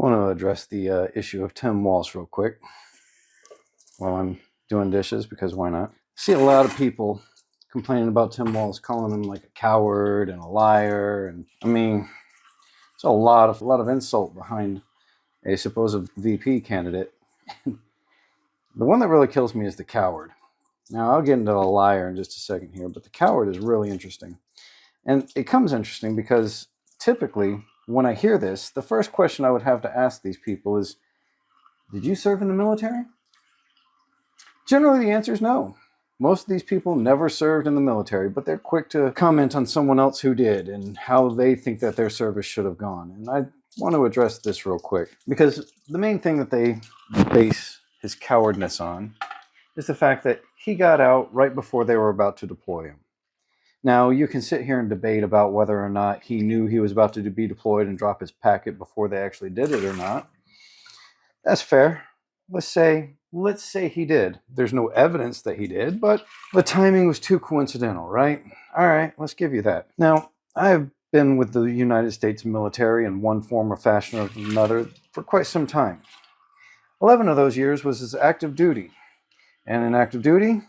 want to address the issue of Tim Walz real quick while I'm doing dishes, because why not? I see a lot of people complaining about Tim Walz, calling him like a coward and a liar, and I mean, there's a lot of insult behind a supposed VP candidate. The one that really kills me is the coward. Now, I'll get into a liar in just a second here, but the coward is really interesting. And it comes interesting because typically, when I hear this, the first question I would have to ask these people is, did you serve in the military? Generally, the answer is no. Most of these people never served in the military, but they're quick to comment on someone else who did and how they think that their service should have gone. And I want to address this real quick, because the main thing that they base his cowardness on is the fact that he got out right before they were about to deploy him. Now, you can sit here and debate about whether or not he knew he was about to be deployed and drop his packet before they actually did it or not. That's fair. Let's say he did. There's no evidence that he did, but the timing was too coincidental, right? All right, let's give you that. Now, I've been with the United States military in one form or fashion or another for quite some time. 11 of those years was as active duty. And in active duty,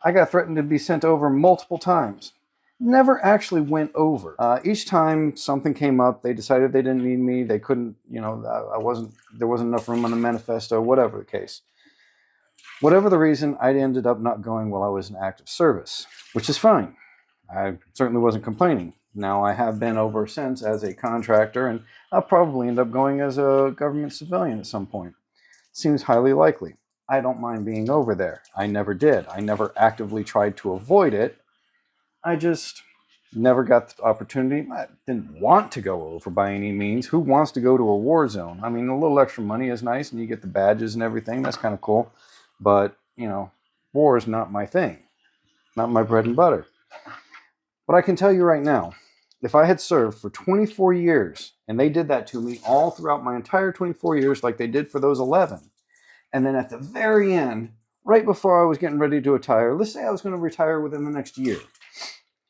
I got threatened to be sent over multiple times. Never actually went over. Each time something came up, they decided they didn't need me. They couldn't, there wasn't enough room on the manifesto, whatever the case. Whatever the reason, I ended up not going while I was in active service, which is fine. I certainly wasn't complaining. Now, I have been over since as a contractor, and I'll probably end up going as a government civilian at some point. Seems highly likely. I don't mind being over there. I never did. I never actively tried to avoid it. I just never got the opportunity. I didn't want to go over by any means. Who wants to go to a war zone? I mean, a little extra money is nice, and you get the badges and everything. That's kind of cool. But, war is not my thing. Not my bread and butter. But I can tell you right now, if I had served for 24 years, and they did that to me all throughout my entire 24 years like they did for those 11, and then at the very end, right before I was getting ready to retire, let's say I was going to retire within the next year,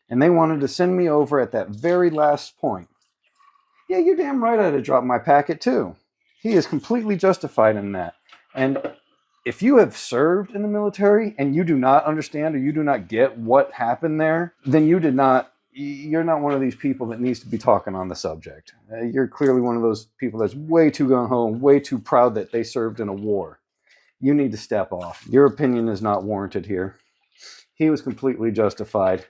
and they wanted to send me over at that very last point, yeah, you're damn right I'd have dropped my packet too. He is completely justified in that. And if you have served in the military and you do not understand or you do not get what happened there, then you're not one of these people that needs to be talking on the subject. You're clearly one of those people that's way too gung-ho, way too proud that they served in a war. You need to step off. Your opinion is not warranted here. He was completely justified.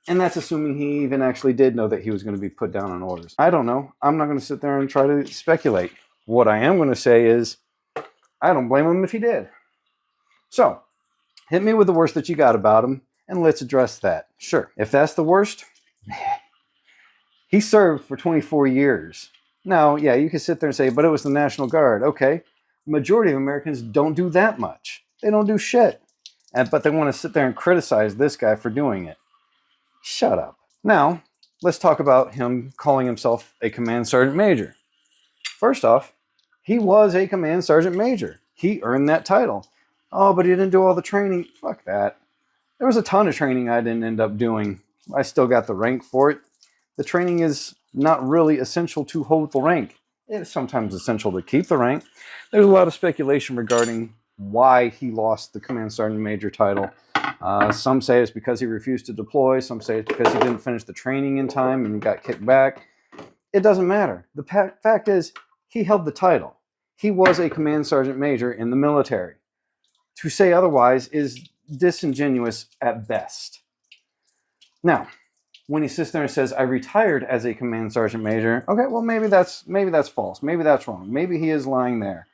And that's assuming he even actually did know that he was going to be put down on orders. I don't know. I'm not going to sit there and try to speculate. What I am going to say is, I don't blame him if he did. So, hit me with the worst that you got about him, and let's address that. Sure. If that's the worst, he served for 24 years. Now, yeah, you can sit there and say, but it was the National Guard. Okay. The majority of Americans don't do that much. They don't do shit. But they want to sit there and criticize this guy for doing it. Shut up. Now, let's talk about him calling himself a command sergeant major. First off, he was a command sergeant major. He earned that title. Oh, but he didn't do all the training. Fuck that. There was a ton of training I didn't end up doing. I still got the rank for it. The training is not really essential to hold the rank. It is sometimes essential to keep the rank. There's a lot of speculation regarding why he lost the command sergeant major title. Some say it's because he refused to deploy. Some say it's because he didn't finish the training in time and he got kicked back. It doesn't matter. The fact is, he held the title. He was a command sergeant major in the military. To say otherwise is disingenuous at best. Now, when he sits there and says, I retired as a command sergeant major, okay, well, maybe that's false. Maybe that's wrong. Maybe he is lying there.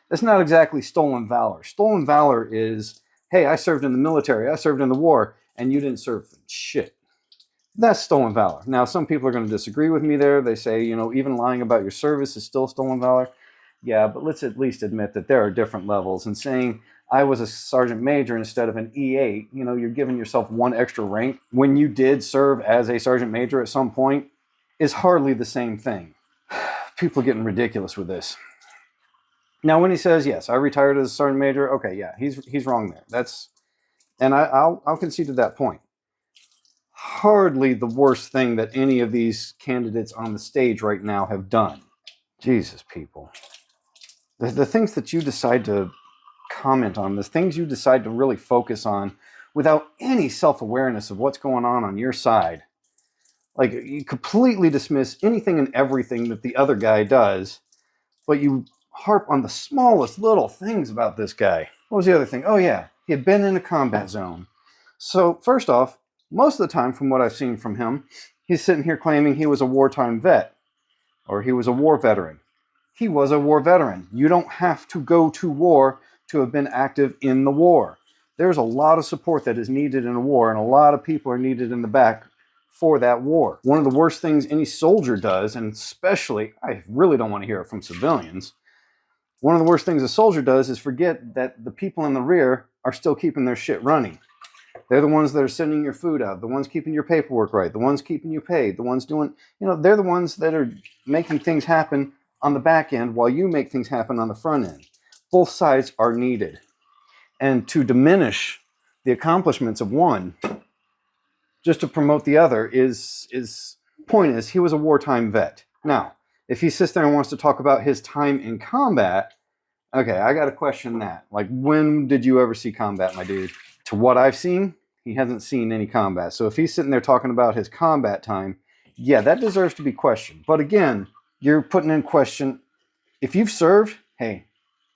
That's not exactly stolen valor. Stolen valor is, hey, I served in the military, I served in the war, and you didn't serve for shit. That's stolen valor. Now, some people are going to disagree with me there. They say, even lying about your service is still stolen valor. Yeah, but let's at least admit that there are different levels. And saying I was a sergeant major instead of an E8, you're giving yourself one extra rank when you did serve as a sergeant major at some point is hardly the same thing. People are getting ridiculous with this. Now, when he says, yes, I retired as a sergeant major, okay, yeah, he's wrong there. I'll concede to that point. Hardly the worst thing that any of these candidates on the stage right now have done. Jesus, people. The things that you decide to comment on, the things you decide to really focus on without any self-awareness of what's going on your side. Like, you completely dismiss anything and everything that the other guy does, but you harp on the smallest little things about this guy. What was the other thing? Oh yeah, he had been in a combat zone. So first off, most of the time from what I've seen from him, he's sitting here claiming he was a wartime vet, or he was a war veteran. He was a war veteran. You don't have to go to war to have been active in the war. There's a lot of support that is needed in a war, and a lot of people are needed in the back for that war. One of the worst things any soldier does, and especially, I really don't want to hear it from civilians, one of the worst things a soldier does is forget that the people in the rear are still keeping their shit running. They're the ones that are sending your food out, the ones keeping your paperwork right, the ones keeping you paid, the ones doing, they're the ones that are making things happen on the back end while you make things happen on the front end. Both sides are needed. And to diminish the accomplishments of one just to promote the other is point is he was a wartime vet. Now, if he sits there and wants to talk about his time in combat, okay, I got to question that. Like, when did you ever see combat, my dude? To what I've seen, he hasn't seen any combat. So if he's sitting there talking about his combat time, yeah, that deserves to be questioned. But again, you're putting in question, if you've served, hey,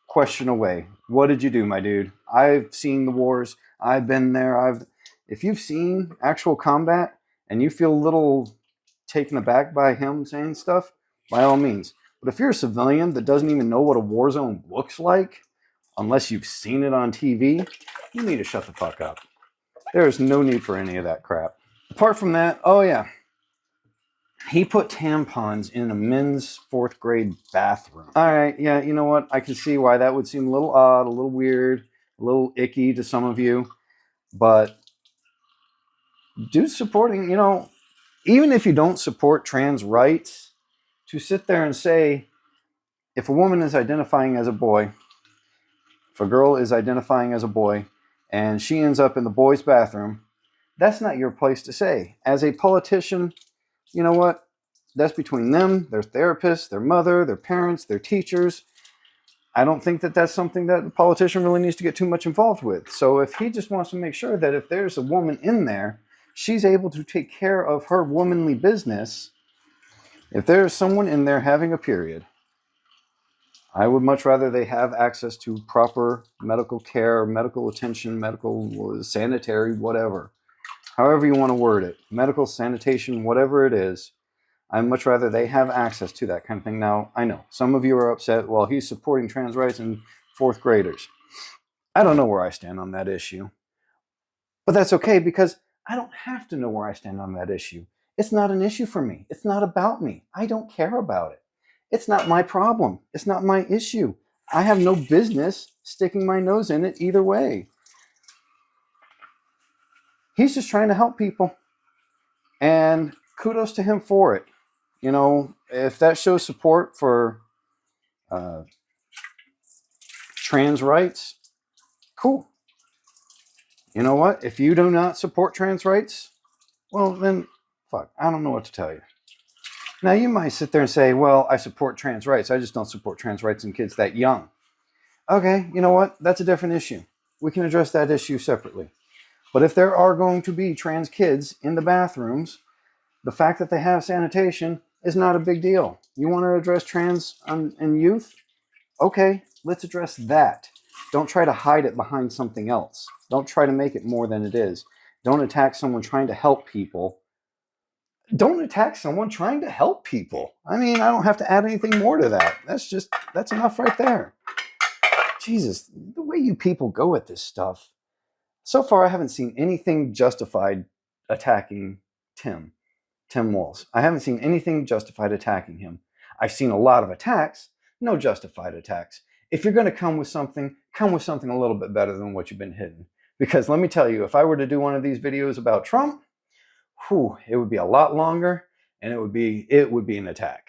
question away. What did you do, my dude? I've seen the wars. I've been there. If you've seen actual combat and you feel a little taken aback by him saying stuff, by all means. But if you're a civilian that doesn't even know what a war zone looks like, unless you've seen it on TV, you need to shut the fuck up. There is no need for any of that crap. Apart from that, oh yeah, he put tampons in a men's 4th grade bathroom. All right, yeah, you know what? I can see why that would seem a little odd, a little weird, a little icky to some of you. But dude supporting, even if you don't support trans rights, to sit there and say, if a woman is identifying as a boy, if a girl is identifying as a boy, and she ends up in the boys' bathroom, that's not your place to say. As a politician, you know what? That's between them, their therapists, their mother, their parents, their teachers. I don't think that that's something that the politician really needs to get too much involved with. So if he just wants to make sure that if there's a woman in there, she's able to take care of her womanly business. If there's someone in there having a period, I would much rather they have access to proper medical care, medical attention, medical, sanitary, whatever. However you want to word it. Medical, sanitation, whatever it is. I'd much rather they have access to that kind of thing. Now, I know some of you are upset, well, he's supporting trans rights in 4th graders. I don't know where I stand on that issue. But that's okay, because I don't have to know where I stand on that issue. It's not an issue for me. It's not about me. I don't care about it. It's not my problem. It's not my issue. I have no business sticking my nose in it either way. He's just trying to help people. And kudos to him for it. If that shows support for trans rights, cool. You know what? If you do not support trans rights, well, then, fuck, I don't know what to tell you. Now, you might sit there and say, well, I support trans rights. I just don't support trans rights in kids that young. Okay, you know what? That's a different issue. We can address that issue separately. But if there are going to be trans kids in the bathrooms, the fact that they have sanitation is not a big deal. You want to address trans in youth? Okay, let's address that. Don't try to hide it behind something else. Don't try to make it more than it is. Don't attack someone trying to help people. Don't attack someone trying to help people. I mean, I don't have to add anything more to that. That's enough right there. Jesus, the way you people go at this stuff. So far, I haven't seen anything justified attacking Tim Walz. I haven't seen anything justified attacking him. I've seen a lot of attacks, no justified attacks. If you're going to come with something a little bit better than what you've been hitting. Because let me tell you, if I were to do one of these videos about Trump, it would be a lot longer, and it would be an attack.